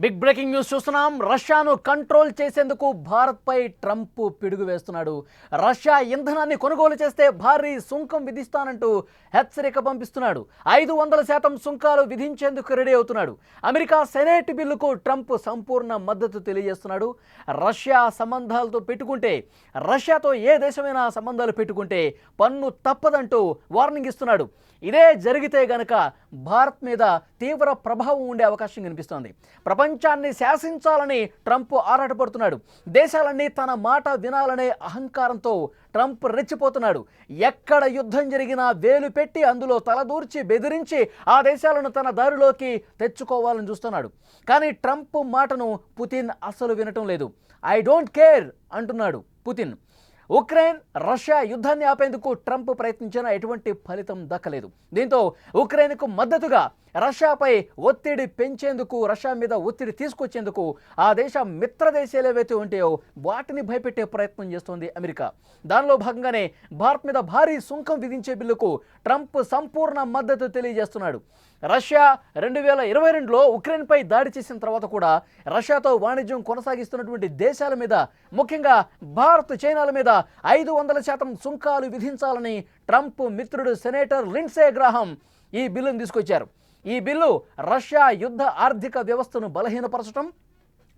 Big breaking news చూస్తున్నాం. రష్యాను control చేసేందుకు భారత్పై ట్రంప్ పిడుగు వేస్తున్నాడు. రష్యా ఇంధనాన్ని కొనుగోలు చేస్తే భారీ సుంకం విధిస్తానంటూ హెచ్చరిక పంపిస్తున్నాడు. 500% సుంకాలు విధించేందుకు రెడీ అవుతున్నాడు. అమెరికా సెనేట్ బిల్లుకు ట్రంప్ సంపూర్ణ మద్దతు తెలియజేస్తున్నాడు. రష్యా సంబంధాలతో పెట్టుకుంటే, రష్యాతో ఏ దేశమైనా సంబంధాలు పెట్టుకుంటే పన్ను తప్పదంటూ వార్నింగ్ ఇస్తున్నాడు. ఇదే జరిగితే గనక భారత్ మీద తీవ్ర ప్రభావం ఉండే అవకాశం కనిపిస్తోంది. ప్రపంచాన్ని శాసించాలని ట్రంప్ ఆరాటపడుతున్నాడు. దేశాలన్నీ తన మాట వినాలనే అహంకారంతో ట్రంప్ రెచ్చిపోతున్నాడు. ఎక్కడ యుద్ధం జరిగినా వేలు పెట్టి అందులో తలదూర్చి బెదిరించి ఆ దేశాలను తన దారిలోకి తెచ్చుకోవాలని చూస్తున్నాడు. కానీ ట్రంప్ మాటను పుతిన్ అస్సలు వినటం లేదు. ఐ డోంట్ కేర్ అంటున్నాడు పుతిన్. ఉక్రెయిన్ రష్యా యుద్ధాన్ని ఆపేందుకు ట్రంప్ ప్రయత్నించిన ఎటువంటి ఫలితం దక్కలేదు. దీంతో ఉక్రెయిన్కు మద్దతుగా రష్యాపై ఒత్తిడి పెంచేందుకు, రష్యా మీద ఒత్తిడి తీసుకొచ్చేందుకు ఆ దేశ మిత్ర దేశాలు ఏవైతే ఉంటాయో వాటిని భయపెట్టే ప్రయత్నం చేస్తోంది అమెరికా. దానిలో భాగంగానే భారత్ మీద భారీ సుంకం విధించే బిల్లుకు ట్రంప్ సంపూర్ణ మద్దతు తెలియజేస్తున్నాడు. రష్యా 2022లో ఉక్రెయిన్పై దాడి చేసిన తర్వాత కూడా రష్యాతో వాణిజ్యం కొనసాగిస్తున్నటువంటి దేశాల మీద, ముఖ్యంగా భారత్, చైనాల మీద 500% సుంకాలు విధించాలని ట్రంప్ మిత్రుడు సెనేటర్ లిండ్సే గ్రాహం ఈ బిల్లును తీసుకొచ్చారు. ఈ బిల్లు రష్యా యుద్ధ ఆర్థిక వ్యవస్థను బలహీనపరచడం,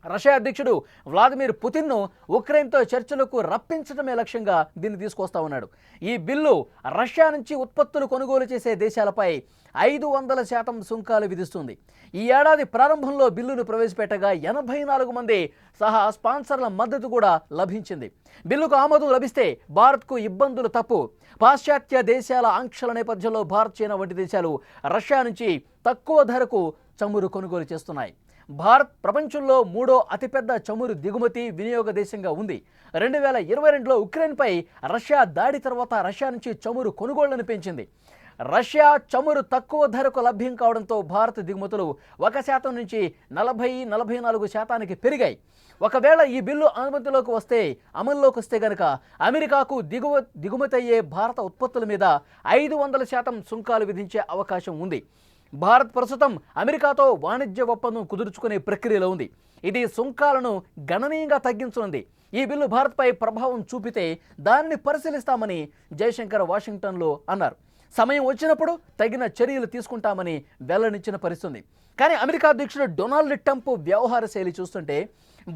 రష్యా అధ్యక్షుడు వ్లాదిమిర్ పుతిన్ను ఉక్రెయిన్తో చర్చలకు రప్పించడమే లక్ష్యంగా దీన్ని తీసుకొస్తా ఉన్నాడు. ఈ బిల్లు రష్యా నుంచి ఉత్పత్తులు కొనుగోలు చేసే దేశాలపై 500% సుంకాలు విధిస్తుంది. ఈ ఏడాది ప్రారంభంలో బిల్లును ప్రవేశపెట్టగా 84 మంది సహా స్పాన్సర్ల మద్దతు కూడా లభించింది. బిల్లుకు ఆమోదం లభిస్తే భారత్కు ఇబ్బందులు తప్పు. పాశ్చాత్య దేశాల ఆంక్షల నేపథ్యంలో భారత్, చైనా వంటి దేశాలు రష్యా నుంచి తక్కువ ధరకు చమురు కొనుగోలు చేస్తున్నాయి. భారత్ ప్రపంచంలో 3వ అతిపెద్ద చమురు దిగుమతి వినియోగ దేశంగా ఉంది. 2022లో ఉక్రెయిన్పై రష్యా దాడి తర్వాత రష్యా నుంచి చమురు కొనుగోళ్లను పెంచింది. రష్యా చమురు తక్కువ ధరకు లభ్యం కావడంతో భారత్ దిగుమతులు 1% నుంచి 40-44% పెరిగాయి. ఒకవేళ ఈ బిల్లు అమల్లోకి వస్తే కనుక అమెరికాకు దిగుమతి అయ్యే భారత ఉత్పత్తుల మీద 500% సుంకాలు విధించే అవకాశం ఉంది. భారత్ ప్రస్తుతం అమెరికాతో వాణిజ్య ఒప్పందం కుదుర్చుకునే ప్రక్రియలో ఉంది. ఇది సుంకాలను గణనీయంగా తగ్గించనుంది. ఈ బిల్లు భారత్పై ప్రభావం చూపితే దాన్ని పరిశీలిస్తామని జయశంకర్ వాషింగ్టన్లో అన్నారు. సమయం వచ్చినప్పుడు తగిన చర్యలు తీసుకుంటామని వెల్లడించిన పరిస్థితుంది. కానీ అమెరికా అధ్యక్షుడు డొనాల్డ్ ట్రంప్ వ్యవహార శైలి చూస్తుంటే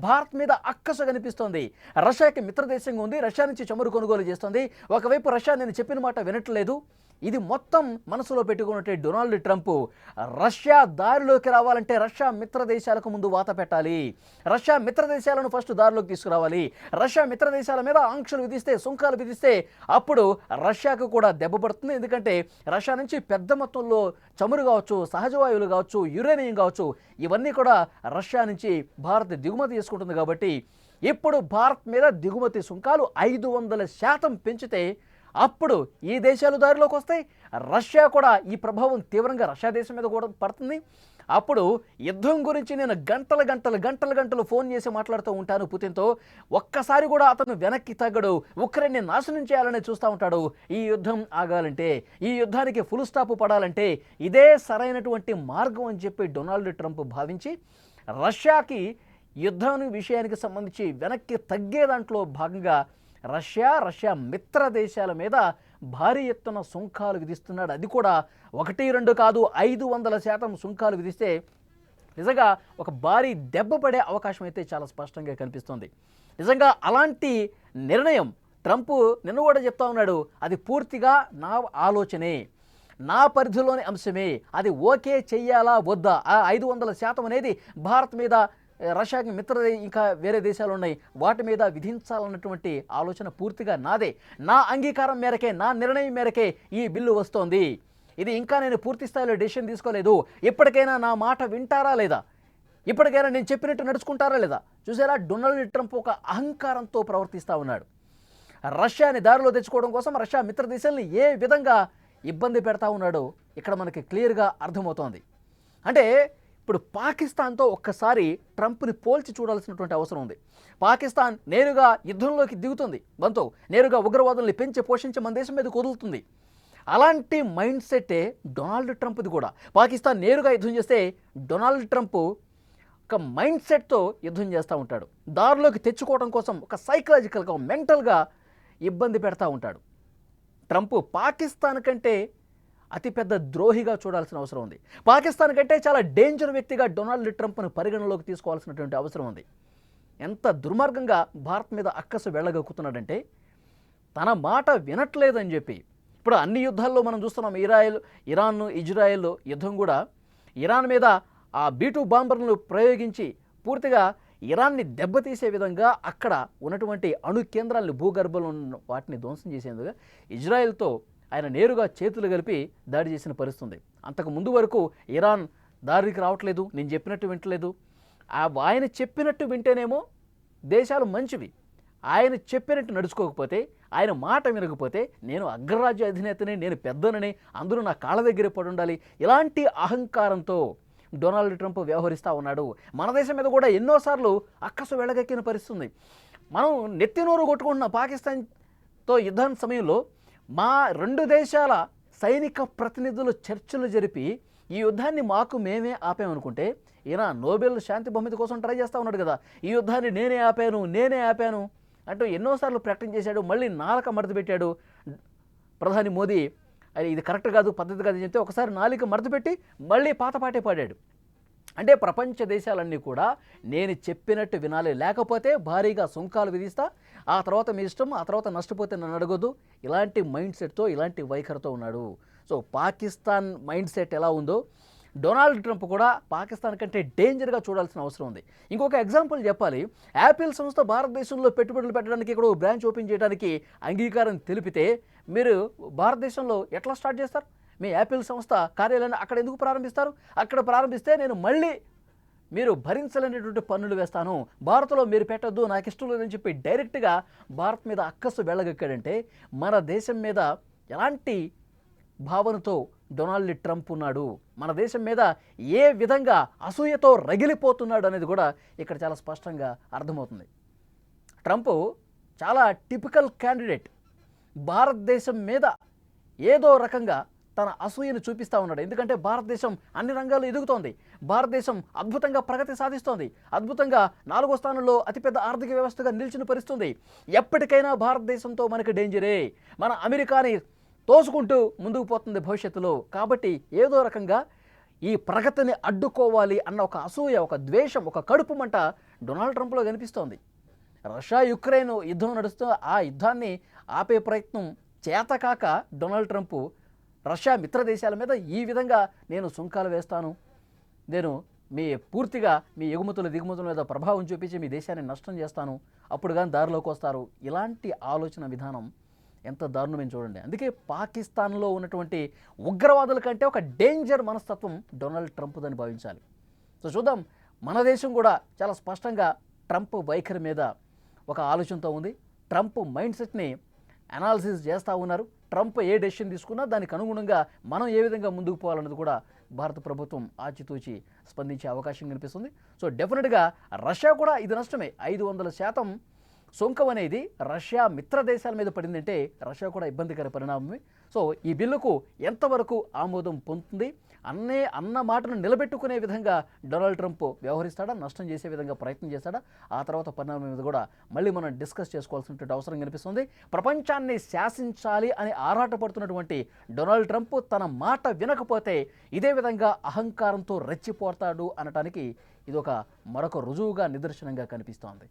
భారత్ మీద అక్కసు కనిపిస్తోంది. రష్యాకి మిత్రదేశంగా ఉంది, రష్యా నుంచి చమురు కొనుగోలు చేస్తుంది. ఒకవైపు రష్యా నేను చెప్పిన మాట వినట్లేదు. ఇది మొత్తం మనసులో పెట్టుకున్నట్టే డొనాల్డ్ ట్రంప్ రష్యా దారిలోకి రావాలంటే రష్యా మిత్ర దేశాలకు ముందు వాత పెట్టాలి. రష్యా మిత్ర దేశాలను ఫస్ట్ దారిలోకి తీసుకురావాలి. రష్యా మిత్ర దేశాల మీద ఆంక్షలు విధిస్తే, సుంకాలు విధిస్తే అప్పుడు రష్యాకు కూడా దెబ్బ పడుతుంది. ఎందుకంటే రష్యా నుంచి పెద్ద మొత్తంలో చమురు కావచ్చు, సహజ వాయువులు కావచ్చు, యురేనియం కావచ్చు, ఇవన్నీ కూడా రష్యా నుంచి భారత్ దిగుమతి చేసుకుంటుంది. కాబట్టి ఇప్పుడు భారత్ మీద దిగుమతి సుంకాలు 500% పెంచితే అప్పుడు ఈ దేశాలు దారిలోకి వస్తాయి. రష్యా కూడా ఈ ప్రభావం తీవ్రంగా రష్యా దేశం మీద కూడా పడుతుంది. అప్పుడు యుద్ధం గురించి నేను గంటలు ఫోన్ చేసి మాట్లాడుతూ ఉంటాను పుతిన్తో. ఒక్కసారి కూడా అతను వెనక్కి తగ్గడు. ఉక్రెయిన్ని నాశనం చేయాలని చూస్తూ ఉంటాడు. ఈ యుద్ధం ఆగాలంటే, ఈ యుద్ధానికి ఫుల్ స్టాప్ పడాలంటే ఇదే సరైనటువంటి మార్గం అని చెప్పి డొనాల్డ్ ట్రంప్ భావించి రష్యాకి యుద్ధం విషయానికి సంబంధించి వెనక్కి తగ్గే దాంట్లో భాగంగా రష్యా మిత్ర దేశాల మీద భారీ ఎత్తున సుంకాలు విధిస్తున్నాడు. అది కూడా 1-2 కాదు, 500% సుంకాలు విధిస్తే నిజంగా ఒక భారీ దెబ్బ పడే అవకాశం అయితే చాలా స్పష్టంగా కనిపిస్తుంది. నిజంగా అలాంటి నిర్ణయం ట్రంప్ నిన్న కూడా చెప్తా ఉన్నాడు. అది పూర్తిగా నా ఆలోచనే, నా పరిధిలోని అంశమే. అది ఓకే చెయ్యాలా వద్దా, ఆ 500% అనేది భారత్ మీద, రష్యాకి మిత్ర ఇంకా వేరే దేశాలు ఉన్నాయి వాటి మీద విధించాలన్నటువంటి ఆలోచన పూర్తిగా నాదే. నా అంగీకారం మేరకే, నా నిర్ణయం మేరకే ఈ బిల్లు వస్తోంది. ఇది ఇంకా నేను పూర్తి స్థాయిలో డెసిషన్ తీసుకోలేదు. ఇప్పటికైనా నా మాట వింటారా లేదా, ఇప్పటికైనా నేను చెప్పినట్టు నడుచుకుంటారా లేదా. చూసారా, డొనాల్డ్ ట్రంప్ ఒక అహంకారంతో ప్రవర్తిస్తూ ఉన్నాడు. రష్యాని దారిలో తెచ్చుకోవడం కోసం రష్యా మిత్ర దేశాలను ఏ విధంగా ఇబ్బంది పెడతా ఉన్నాడో ఇక్కడ మనకి క్లియర్గా అర్థమవుతోంది. అంటే ఇప్పుడు పాకిస్తాన్తో ఒక్కసారి ట్రంప్ని పోల్చి చూడాల్సినటువంటి అవసరం ఉంది. పాకిస్తాన్ నేరుగా యుద్ధంలోకి దిగుతుంది, మనతో నేరుగా ఉగ్రవాదుల్ని పెంచి పోషించి మన దేశం మీదకి వదులుతుంది. అలాంటి మైండ్ సెట్టే డొనాల్డ్ ట్రంప్ది కూడా. పాకిస్తాన్ నేరుగా యుద్ధం చేస్తే డొనాల్డ్ ట్రంప్ ఒక మైండ్ సెట్తో యుద్ధం చేస్తూ ఉంటాడు. దారిలోకి తెచ్చుకోవడం కోసం ఒక సైకలాజికల్గా మెంటల్గా ఇబ్బంది పెడతా ఉంటాడు. ట్రంప్ పాకిస్తాన్ కంటే అతిపెద్ద ద్రోహిగా చూడాల్సిన అవసరం ఉంది. పాకిస్తాన్ కంటే చాలా డేంజర్ వ్యక్తిగా డొనాల్డ్ ట్రంప్ను పరిగణలోకి తీసుకోవాల్సినటువంటి అవసరం ఉంది. ఎంత దుర్మార్గంగా భారత్ మీద అక్కసు వెళ్ళగక్కుతున్నాడంటే తన మాట వినట్లేదని చెప్పి ఇప్పుడు అన్ని యుద్ధాల్లో మనం చూస్తున్నాం. ఇరాన్ ఇజ్రాయెల్ యుద్ధం కూడా ఇరాన్ మీద ఆ B-2 బాంబర్లను ప్రయోగించి పూర్తిగా ఇరాన్ని దెబ్బతీసే విధంగా అక్కడ ఉన్నటువంటి అణు కేంద్రాలను భూగర్భంలో ఉన్న వాటిని ధ్వంసం చేసేందుకు ఇజ్రాయెల్తో ఆయన నేరుగా చేతులు కలిపి దాడి చేసిన పరిస్థితుంది. అంతకు ముందు వరకు ఇరాన్ దారికి రావట్లేదు, నేను చెప్పినట్టు వింటలేదు. ఆయన చెప్పినట్టు వింటేనేమో దేశాలు మంచివి, ఆయన చెప్పినట్టు నడుచుకోకపోతే, ఆయన మాట వినకపోతే నేను అగ్రరాజ్య అధినేతని, నేను పెద్దనని, అందరూ నా కాళ్ళ దగ్గర పడి ఉండాలి, ఇలాంటి అహంకారంతో డొనాల్డ్ ట్రంప్ వ్యవహరిస్తూ ఉన్నాడు. మన దేశం మీద కూడా ఎన్నోసార్లు అక్కసు వెళ్ళగక్కిన పరిస్థితుంది. మనం నెత్తినోరు కొట్టుకుంటున్న పాకిస్తాన్తో యుద్ధం సమయంలో మా 2 దేశాల సైనిక ప్రతినిధులు చర్చలు జరిపి ఈ యుద్ధాన్ని మాకు మేమే ఆపామనుకుంటే ఈయన నోబెల్ శాంతి బహుమతి కోసం ట్రై చేస్తూ ఉన్నాడు కదా. ఈ యుద్ధాన్ని నేనే ఆపాను అంటూ ఎన్నోసార్లు ప్రకటన చేశాడు. మళ్ళీ నాలుక మడత పెట్టాడు ప్రధాని మోదీ. అది ఇది కరెక్ట్ కాదు, పద్ధతి కాదు అని చెప్తే ఒకసారి నాలుక మడత పెట్టి మళ్ళీ పాటపాటే పాడాడు. అంటే ప్రపంచ దేశాలన్నీ కూడా నేను చెప్పినట్టు వినాలి, లేకపోతే భారీగా సుంకాలు విధిస్తా, ఆ తర్వాత మీ ఇష్టం, ఆ తర్వాత నష్టపోతే నన్ను అడగొద్దు, ఇలాంటి మైండ్ సెట్తో ఇలాంటి వైఖరితో ఉన్నాడు. సో పాకిస్తాన్ మైండ్ సెట్ ఎలా ఉందో డొనాల్డ్ ట్రంప్ కూడా పాకిస్తాన్ కంటే డేంజర్గా చూడాల్సిన అవసరం ఉంది. ఇంకొక ఎగ్జాంపుల్ చెప్పాలి. యాపిల్ సంస్థ భారతదేశంలో పెట్టుబడులు పెట్టడానికి ఇక్కడ బ్రాంచ్ ఓపెన్ చేయడానికి అంగీకారం తెలిపితే మీరు భారతదేశంలో ఎట్లా స్టార్ట్ చేస్తారు? మీ యాపిల్ సంస్థ కార్యాలయాన్ని అక్కడ ఎందుకు ప్రారంభిస్తారు? అక్కడ ప్రారంభిస్తే నేను మళ్ళీ మీరు భరించలేనటువంటి పన్నులు వేస్తాను, భారత్లో మీరు పెట్టద్దు, నాకు ఇష్టం లేదని చెప్పి డైరెక్ట్గా భారత్ మీద అక్కసు వెళ్ళగక్కాడంటే మన దేశం మీద ఎలాంటి భావనతో డొనాల్డ్ ట్రంప్ ఉన్నాడు, మన దేశం మీద ఏ విధంగా అసూయతో రగిలిపోతున్నాడు అనేది కూడా ఇక్కడ చాలా స్పష్టంగా అర్థమవుతుంది. ట్రంప్ చాలా టిపికల్ క్యాండిడేట్. భారతదేశం మీద ఏదో రకంగా తన అసూయను చూపిస్తూ ఉన్నాడు. ఎందుకంటే భారతదేశం అన్ని రంగాల్లో ఎదుగుతోంది, భారతదేశం అద్భుతంగా ప్రగతి సాధిస్తోంది, అద్భుతంగా 4వ స్థానంలో అతిపెద్ద ఆర్థిక వ్యవస్థగా నిలిచిన పరిస్థితుంది. ఎప్పటికైనా భారతదేశంతో మనకి డేంజరే, మన అమెరికాని తోసుకుంటూ ముందుకు పోతుంది భవిష్యత్తులో. కాబట్టి ఏదో రకంగా ఈ ప్రగతిని అడ్డుకోవాలి అన్న ఒక అసూయ, ఒక ద్వేషం, ఒక కడుపు మంట డొనాల్డ్ ట్రంప్లో కనిపిస్తోంది. రష్యా యుక్రెయిన్ యుద్ధం నడుస్తూ ఆ యుద్ధాన్ని ఆపే ప్రయత్నం చేతకాక డొనాల్డ్ ట్రంప్ రష్యా మిత్ర దేశాల మీద ఈ విధంగా నేను సుంకాలు వేస్తాను, నేను పూర్తిగా మీ ఎగుమతుల దిగుమతుల మీద ప్రభావం చూపించి మీ దేశాన్ని నష్టం చేస్తాను, అప్పుడు కానీ దారిలోకి వస్తారు, ఇలాంటి ఆలోచన విధానం ఎంత దారుణమైన చూడండి. అందుకే పాకిస్తాన్లో ఉన్నటువంటి ఉగ్రవాదుల కంటే ఒక డేంజర్ మనస్తత్వం డొనాల్డ్ ట్రంప్దని భావించాలి. సో చూద్దాం, మన దేశం కూడా చాలా స్పష్టంగా ట్రంప్ వైఖరి మీద ఒక ఆలోచనతో ఉంది. ట్రంప్ మైండ్ సెట్ని అనాలిసిస్ చేస్తూ ఉన్నారు. ట్రంప్ ఏ డెసిషన్ తీసుకున్నా దానికి అనుగుణంగా మనం ఏ విధంగా ముందుకు పోవాలన్నది కూడా భారత ప్రభుత్వం ఆచితూచి స్పందించే అవకాశం కనిపిస్తుంది. సో డెఫినెట్గా రష్యా కూడా ఇది నష్టమే. 500% సుంకం అనేది రష్యా మిత్ర దేశాల మీద పడిందంటే రష్యా కూడా ఇబ్బందికర పరిణామమే. సో ఈ బిల్లుకు ఎంతవరకు ఆమోదం పొందుతుంది, అన్న మాటను నిలబెట్టుకునే విధంగా డొనాల్డ్ ట్రంప్ వ్యవహరిస్తాడా, నష్టం చేసే విధంగా ప్రయత్నం చేస్తాడా, ఆ తర్వాత పరిణామం మీద కూడా మళ్ళీ మనం డిస్కస్ చేసుకోవాల్సినటువంటి అవసరం కనిపిస్తుంది. ప్రపంచాన్ని శాసించాలి అని ఆరాటపడుతున్నటువంటి డొనాల్డ్ ట్రంప్ తన మాట వినకపోతే ఇదే విధంగా అహంకారంతో రెచ్చిపోతాడు అనటానికి ఇదొక మరొక రుజువుగా, నిదర్శనంగా కనిపిస్తోంది.